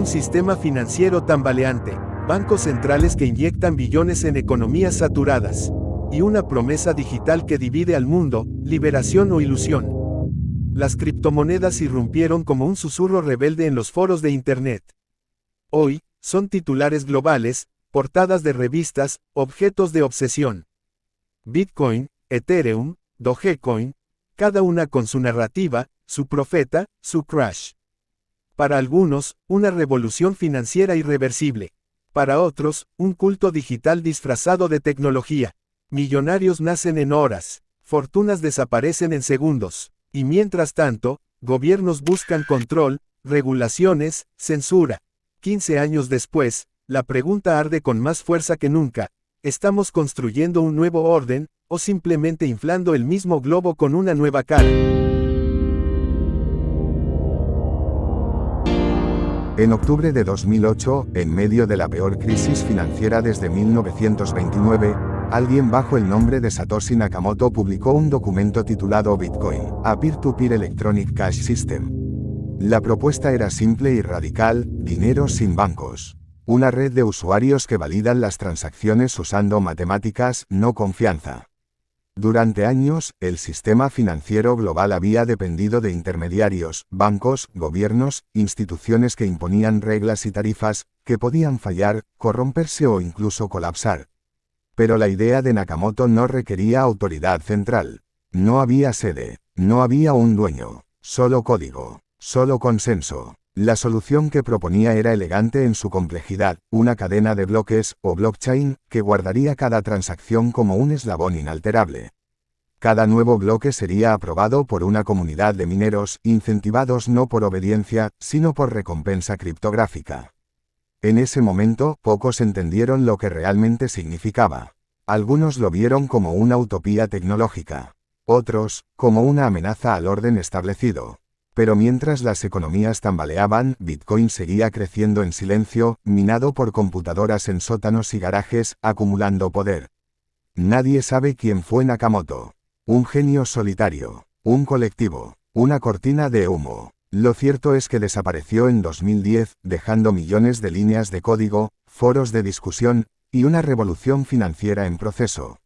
Un sistema financiero tambaleante, bancos centrales que inyectan billones en economías saturadas, y una promesa digital que divide al mundo, liberación o ilusión. Las criptomonedas irrumpieron como un susurro rebelde en los foros de Internet. Hoy, son titulares globales, portadas de revistas, objetos de obsesión. Bitcoin, Ethereum, Dogecoin, cada una con su narrativa, su profeta, su crash. Para algunos, una revolución financiera irreversible. Para otros, un culto digital disfrazado de tecnología. Millonarios nacen en horas, fortunas desaparecen en segundos, y mientras tanto, gobiernos buscan control, regulaciones, censura. 15 años después, la pregunta arde con más fuerza que nunca: ¿estamos construyendo un nuevo orden, o simplemente inflando el mismo globo con una nueva cara? En octubre de 2008, en medio de la peor crisis financiera desde 1929, alguien bajo el nombre de Satoshi Nakamoto publicó un documento titulado Bitcoin, a Peer-to-Peer Electronic Cash System. La propuesta era simple y radical: dinero sin bancos. Una red de usuarios que validan las transacciones usando matemáticas, no confianza. Durante años, el sistema financiero global había dependido de intermediarios, bancos, gobiernos, instituciones que imponían reglas y tarifas, que podían fallar, corromperse o incluso colapsar. Pero la idea de Nakamoto no requería autoridad central. No había sede, no había un dueño, solo código, solo consenso. La solución que proponía era elegante en su complejidad: una cadena de bloques, o blockchain, que guardaría cada transacción como un eslabón inalterable. Cada nuevo bloque sería aprobado por una comunidad de mineros, incentivados no por obediencia, sino por recompensa criptográfica. En ese momento, pocos entendieron lo que realmente significaba. Algunos lo vieron como una utopía tecnológica. Otros, como una amenaza al orden establecido. Pero mientras las economías tambaleaban, Bitcoin seguía creciendo en silencio, minado por computadoras en sótanos y garajes, acumulando poder. Nadie sabe quién fue Nakamoto. Un genio solitario, un colectivo, una cortina de humo. Lo cierto es que desapareció en 2010, dejando millones de líneas de código, foros de discusión, y una revolución financiera en proceso.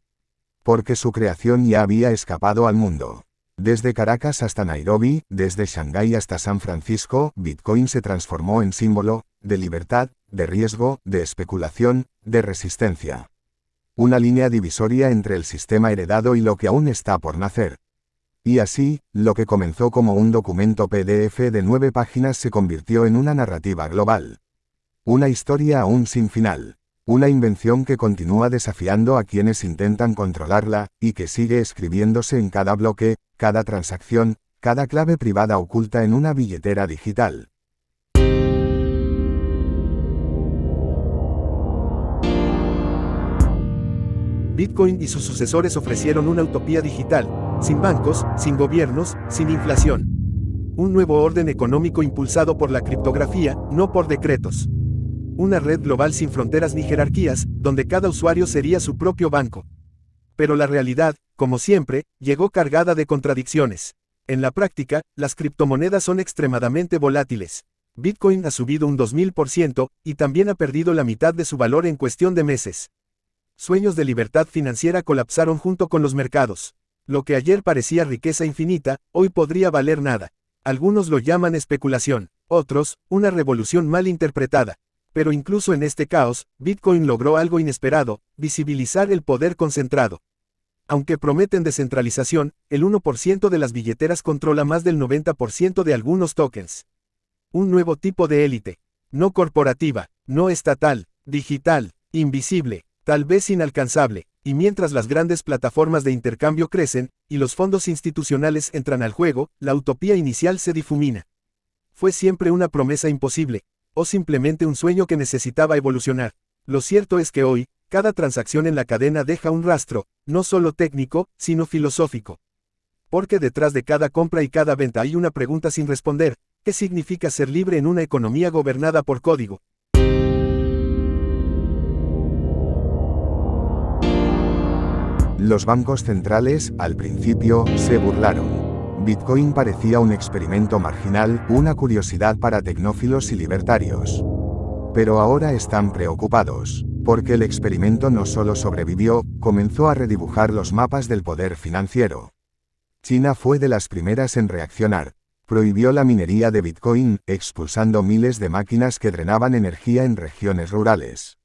Porque su creación ya había escapado al mundo. Desde Caracas hasta Nairobi, desde Shanghái hasta San Francisco, Bitcoin se transformó en símbolo de libertad, de riesgo, de especulación, de resistencia. Una línea divisoria entre el sistema heredado y lo que aún está por nacer. Y así, lo que comenzó como un documento PDF de 9 páginas se convirtió en una narrativa global. Una historia aún sin final. Una invención que continúa desafiando a quienes intentan controlarla, y que sigue escribiéndose en cada bloque, cada transacción, cada clave privada oculta en una billetera digital. Bitcoin y sus sucesores ofrecieron una utopía digital, sin bancos, sin gobiernos, sin inflación. Un nuevo orden económico impulsado por la criptografía, no por decretos. Una red global sin fronteras ni jerarquías, donde cada usuario sería su propio banco. Pero la realidad, como siempre, llegó cargada de contradicciones. En la práctica, las criptomonedas son extremadamente volátiles. Bitcoin ha subido un 2000%, y también ha perdido la mitad de su valor en cuestión de meses. Sueños de libertad financiera colapsaron junto con los mercados. Lo que ayer parecía riqueza infinita, hoy podría valer nada. Algunos lo llaman especulación, otros, una revolución mal interpretada. Pero incluso en este caos, Bitcoin logró algo inesperado: visibilizar el poder concentrado. Aunque prometen descentralización, el 1% de las billeteras controla más del 90% de algunos tokens. Un nuevo tipo de élite. No corporativa, no estatal, digital, invisible, tal vez inalcanzable. Y mientras las grandes plataformas de intercambio crecen, y los fondos institucionales entran al juego, la utopía inicial se difumina. ¿Fue siempre una promesa imposible? ¿O simplemente un sueño que necesitaba evolucionar? Lo cierto es que hoy, cada transacción en la cadena deja un rastro, no solo técnico, sino filosófico. Porque detrás de cada compra y cada venta hay una pregunta sin responder: ¿qué significa ser libre en una economía gobernada por código? Los bancos centrales, al principio, se burlaron. Bitcoin parecía un experimento marginal, una curiosidad para tecnófilos y libertarios. Pero ahora están preocupados, porque el experimento no solo sobrevivió, comenzó a redibujar los mapas del poder financiero. China fue de las primeras en reaccionar. Prohibió la minería de Bitcoin, expulsando miles de máquinas que drenaban energía en regiones rurales.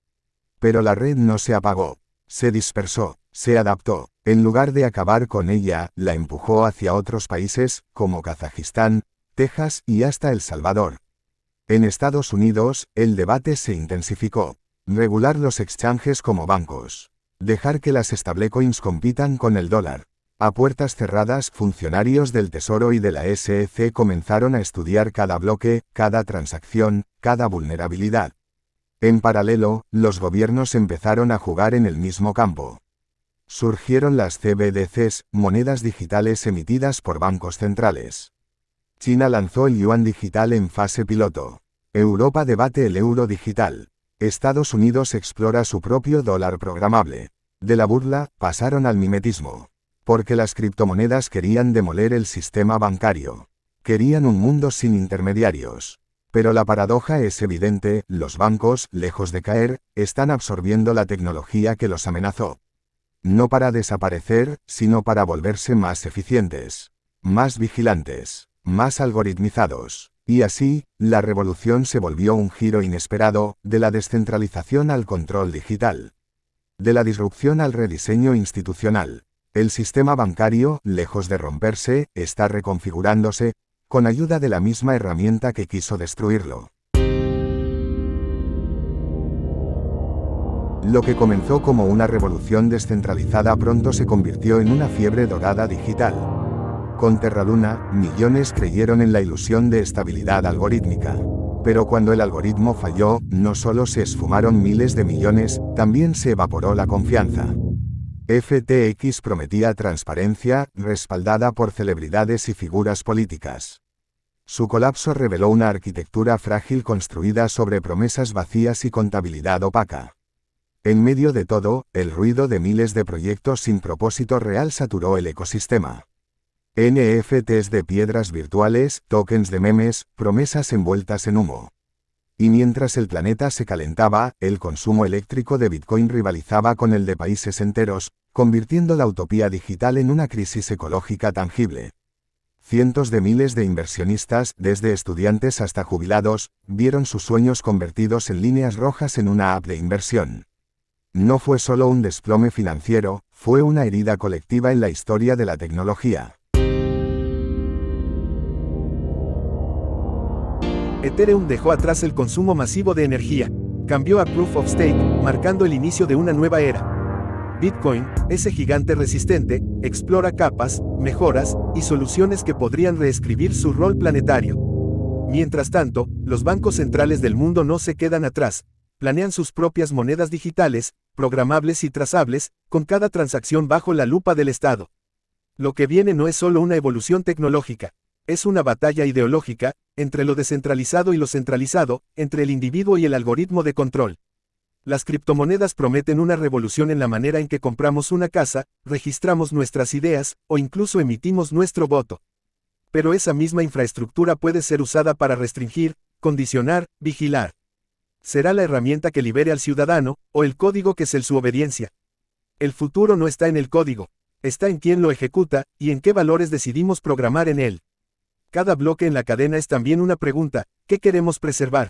Pero la red no se apagó. Se dispersó, se adaptó. En lugar de acabar con ella, la empujó hacia otros países, como Kazajistán, Texas y hasta El Salvador. En Estados Unidos, el debate se intensificó. Regular los exchanges como bancos. Dejar que las stablecoins compitan con el dólar. A puertas cerradas, funcionarios del Tesoro y de la SEC comenzaron a estudiar cada bloque, cada transacción, cada vulnerabilidad. En paralelo, los gobiernos empezaron a jugar en el mismo campo. Surgieron las CBDCs, monedas digitales emitidas por bancos centrales. China lanzó el yuan digital en fase piloto. Europa debate el euro digital. Estados Unidos explora su propio dólar programable. De la burla, pasaron al mimetismo. Porque las criptomonedas querían demoler el sistema bancario. Querían un mundo sin intermediarios. Pero la paradoja es evidente, los bancos, lejos de caer, están absorbiendo la tecnología que los amenazó. No para desaparecer, sino para volverse más eficientes, más vigilantes, más algoritmizados. Y así, la revolución se volvió un giro inesperado, de la descentralización al control digital. De la disrupción al rediseño institucional. El sistema bancario, lejos de romperse, está reconfigurándose, con ayuda de la misma herramienta que quiso destruirlo. Lo que comenzó como una revolución descentralizada pronto se convirtió en una fiebre dorada digital. Con Terra Luna, millones creyeron en la ilusión de estabilidad algorítmica. Pero cuando el algoritmo falló, no solo se esfumaron miles de millones, también se evaporó la confianza. FTX prometía transparencia, respaldada por celebridades y figuras políticas. Su colapso reveló una arquitectura frágil construida sobre promesas vacías y contabilidad opaca. En medio de todo, el ruido de miles de proyectos sin propósito real saturó el ecosistema. NFTs de piedras virtuales, tokens de memes, promesas envueltas en humo. Y mientras el planeta se calentaba, el consumo eléctrico de Bitcoin rivalizaba con el de países enteros, convirtiendo la utopía digital en una crisis ecológica tangible. Cientos de miles de inversionistas, desde estudiantes hasta jubilados, vieron sus sueños convertidos en líneas rojas en una app de inversión. No fue solo un desplome financiero, fue una herida colectiva en la historia de la tecnología. Ethereum dejó atrás el consumo masivo de energía, cambió a Proof of Stake, marcando el inicio de una nueva era. Bitcoin, ese gigante resistente, explora capas, mejoras y soluciones que podrían reescribir su rol planetario. Mientras tanto, los bancos centrales del mundo no se quedan atrás, planean sus propias monedas digitales, programables y trazables, con cada transacción bajo la lupa del Estado. Lo que viene no es solo una evolución tecnológica, es una batalla ideológica, entre lo descentralizado y lo centralizado, entre el individuo y el algoritmo de control. Las criptomonedas prometen una revolución en la manera en que compramos una casa, registramos nuestras ideas, o incluso emitimos nuestro voto. Pero esa misma infraestructura puede ser usada para restringir, condicionar, vigilar. ¿Será la herramienta que libere al ciudadano, o el código que es su obediencia? El futuro no está en el código, está en quién lo ejecuta, y en qué valores decidimos programar en él. Cada bloque en la cadena es también una pregunta: ¿qué queremos preservar?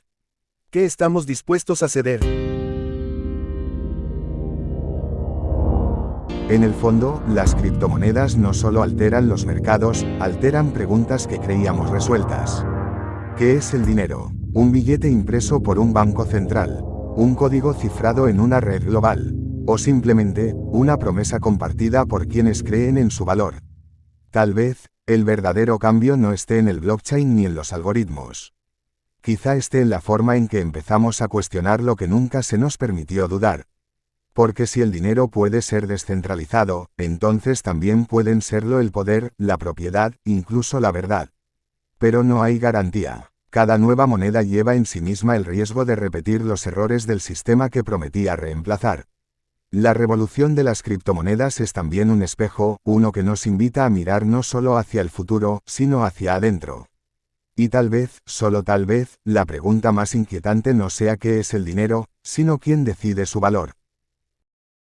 ¿Qué estamos dispuestos a ceder? En el fondo, las criptomonedas no solo alteran los mercados, alteran preguntas que creíamos resueltas. ¿Qué es el dinero? ¿Un billete impreso por un banco central? ¿Un código cifrado en una red global? ¿O simplemente, una promesa compartida por quienes creen en su valor? Tal vez, el verdadero cambio no esté en el blockchain ni en los algoritmos. Quizá esté en la forma en que empezamos a cuestionar lo que nunca se nos permitió dudar. Porque si el dinero puede ser descentralizado, entonces también pueden serlo el poder, la propiedad, incluso la verdad. Pero no hay garantía. Cada nueva moneda lleva en sí misma el riesgo de repetir los errores del sistema que prometía reemplazar. La revolución de las criptomonedas es también un espejo, uno que nos invita a mirar no solo hacia el futuro, sino hacia adentro. Y tal vez, solo tal vez, la pregunta más inquietante no sea qué es el dinero, sino quién decide su valor.